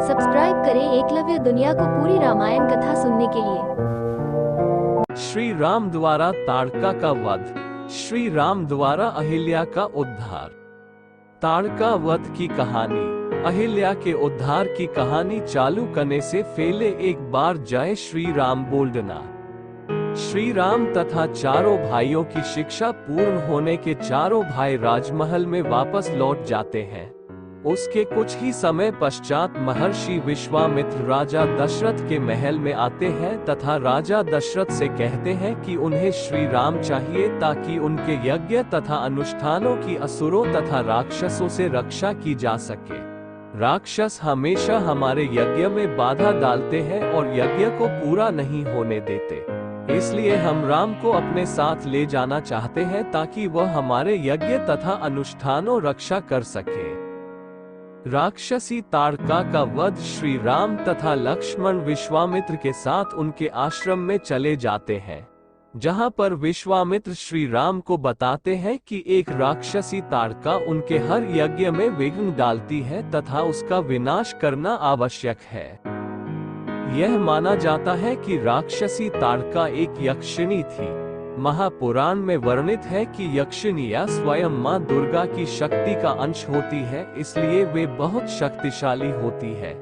Subscribe करें एकलव्य दुनिया को पूरी रामायण कथा सुनने के लिए। श्री राम द्वारा ताड़का का वध। श्री राम द्वारा अहिल्या का उद्धार। ताड़का वध की कहानी। अहिल्या के उद्धार की कहानी चालू करने से पहले एक बार जय श्री राम बोलना। श्री राम तथा चारों भाइयों की शिक्षा पूर्ण होने के चारों भाई राजमहल में वापस लौट जाते हैं। उसके कुछ ही समय पश्चात महर्षि विश्वामित्र राजा दशरथ के महल में आते हैं तथा राजा दशरथ से कहते हैं कि उन्हें श्री राम चाहिए ताकि उनके यज्ञ तथा अनुष्ठानों की असुरों तथा राक्षसों से रक्षा की जा सके। राक्षस हमेशा हमारे यज्ञ में बाधा डालते हैं और यज्ञ को पूरा नहीं होने देते, इसलिए हम राम को अपने साथ ले जाना चाहते हैं ताकि वह हमारे यज्ञ तथा अनुष्ठानों रक्षा कर सके। राक्षसी ताड़का का वध। श्री राम तथा लक्ष्मण विश्वामित्र के साथ उनके आश्रम में चले जाते हैं, जहां पर विश्वामित्र श्री राम को बताते हैं कि एक राक्षसी ताड़का उनके हर यज्ञ में विघ्न डालती है तथा उसका विनाश करना आवश्यक है। यह माना जाता है कि राक्षसी ताड़का एक यक्षिणी थी। महापुराण में वर्णित है कि यक्षिणियां स्वयं मां दुर्गा की शक्ति का अंश होती है, इसलिए वे बहुत शक्तिशाली होती है।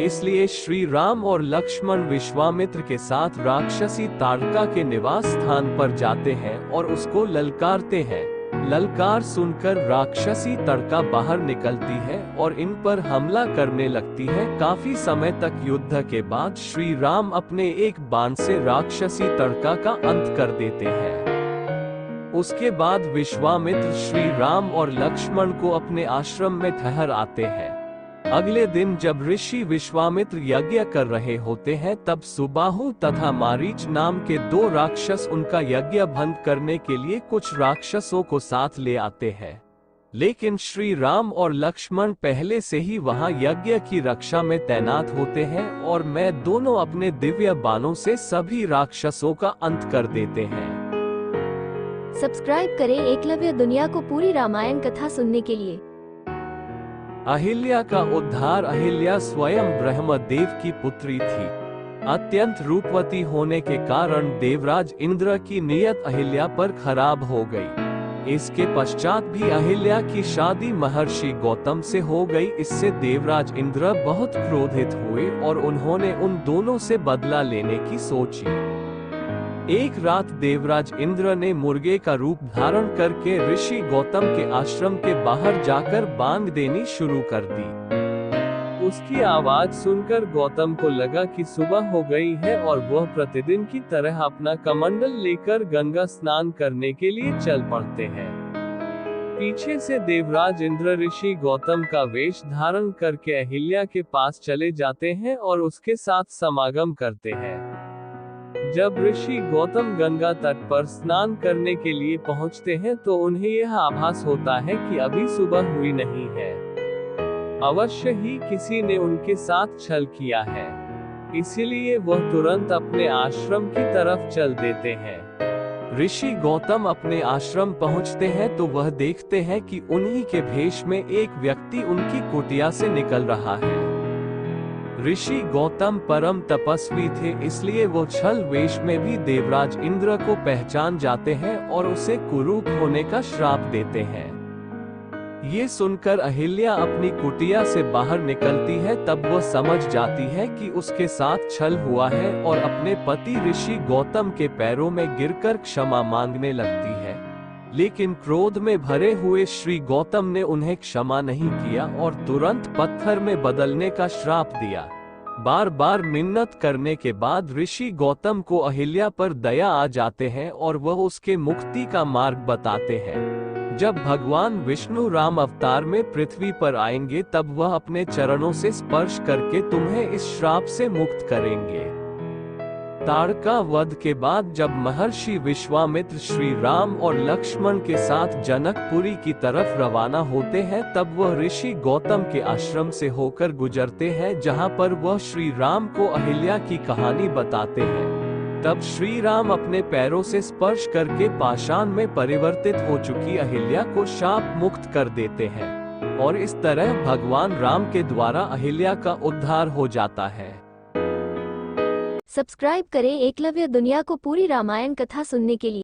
इसलिए श्री राम और लक्ष्मण विश्वामित्र के साथ राक्षसी ताड़का के निवास स्थान पर जाते हैं और उसको ललकारते हैं। ललकार सुनकर राक्षसी ताड़का बाहर निकलती है और इन पर हमला करने लगती है। काफी समय तक युद्ध के बाद श्री राम अपने एक बाण से राक्षसी ताड़का का अंत कर देते हैं। उसके बाद विश्वामित्र श्री राम और लक्ष्मण को अपने आश्रम में ठहर आते हैं। अगले दिन जब ऋषि विश्वामित्र यज्ञ कर रहे होते हैं तब सुबाहु तथा मारीच नाम के दो राक्षस उनका यज्ञ भंग करने के लिए कुछ राक्षसों को साथ ले आते हैं, लेकिन श्री राम और लक्ष्मण पहले से ही वहां यज्ञ की रक्षा में तैनात होते हैं और मैं दोनों अपने दिव्य बाणों से सभी राक्षसों का अंत कर देते हैं। सब्सक्राइब करें एकलव्य दुनिया को पूरी रामायण कथा सुनने के लिए। अहिल्या का उद्धार। अहिल्या स्वयं ब्रह्मदेव की पुत्री थी। अत्यंत रूपवती होने के कारण देवराज इंद्र की नियत अहिल्या पर खराब हो गई। इसके पश्चात भी अहिल्या की शादी महर्षि गौतम से हो गई। इससे देवराज इंद्र बहुत क्रोधित हुए और उन्होंने उन दोनों से बदला लेने की सोची। एक रात देवराज इंद्र ने मुर्गे का रूप धारण करके ऋषि गौतम के आश्रम के बाहर जाकर बांग देनी शुरू कर दी। उसकी आवाज सुनकर गौतम को लगा कि सुबह हो गई है और वह प्रतिदिन की तरह अपना कमंडल लेकर गंगा स्नान करने के लिए चल पड़ते हैं। पीछे से देवराज इंद्र ऋषि गौतम का वेश धारण करके अहिल्या के पास चले जाते हैं और उसके साथ समागम करते हैं। जब ऋषि गौतम गंगा तट पर स्नान करने के लिए पहुंचते हैं तो उन्हें यह आभास होता है कि अभी सुबह हुई नहीं है। अवश्य ही किसी ने उनके साथ छल किया है, इसीलिए वह तुरंत अपने आश्रम की तरफ चल देते हैं। ऋषि गौतम अपने आश्रम पहुंचते हैं तो वह देखते हैं कि उन्हीं के भेष में एक व्यक्ति उनकी कुटिया से निकल रहा है। ऋषि गौतम परम तपस्वी थे, इसलिए वो छल वेश में भी देवराज इंद्र को पहचान जाते हैं और उसे कुरूप होने का श्राप देते हैं। ये सुनकर अहिल्या अपनी कुटिया से बाहर निकलती है, तब वो समझ जाती है कि उसके साथ छल हुआ है और अपने पति ऋषि गौतम के पैरों में गिरकर क्षमा मांगने लगती है। लेकिन क्रोध में भरे हुए श्री गौतम ने उन्हें क्षमा नहीं किया और तुरंत पत्थर में बदलने का श्राप दिया। बार बार मिन्नत करने के बाद ऋषि गौतम को अहिल्या पर दया आ जाते हैं और वह उसके मुक्ति का मार्ग बताते हैं। जब भगवान विष्णु राम अवतार में पृथ्वी पर आएंगे तब वह अपने चरणों से स्पर्श करके तुम्हें इस श्राप से मुक्त करेंगे। ताड़का वध के बाद जब महर्षि विश्वामित्र श्री राम और लक्ष्मण के साथ जनकपुरी की तरफ रवाना होते हैं तब वह ऋषि गौतम के आश्रम से होकर गुजरते हैं, जहां पर वह श्री राम को अहिल्या की कहानी बताते हैं। तब श्री राम अपने पैरों से स्पर्श करके पाषाण में परिवर्तित हो चुकी अहिल्या को शाप मुक्त कर देते हैं और इस तरह भगवान राम के द्वारा अहिल्या का उद्धार हो जाता है। सब्सक्राइब करें एकलव्य दुनिया को पूरी रामायण कथा सुनने के लिए।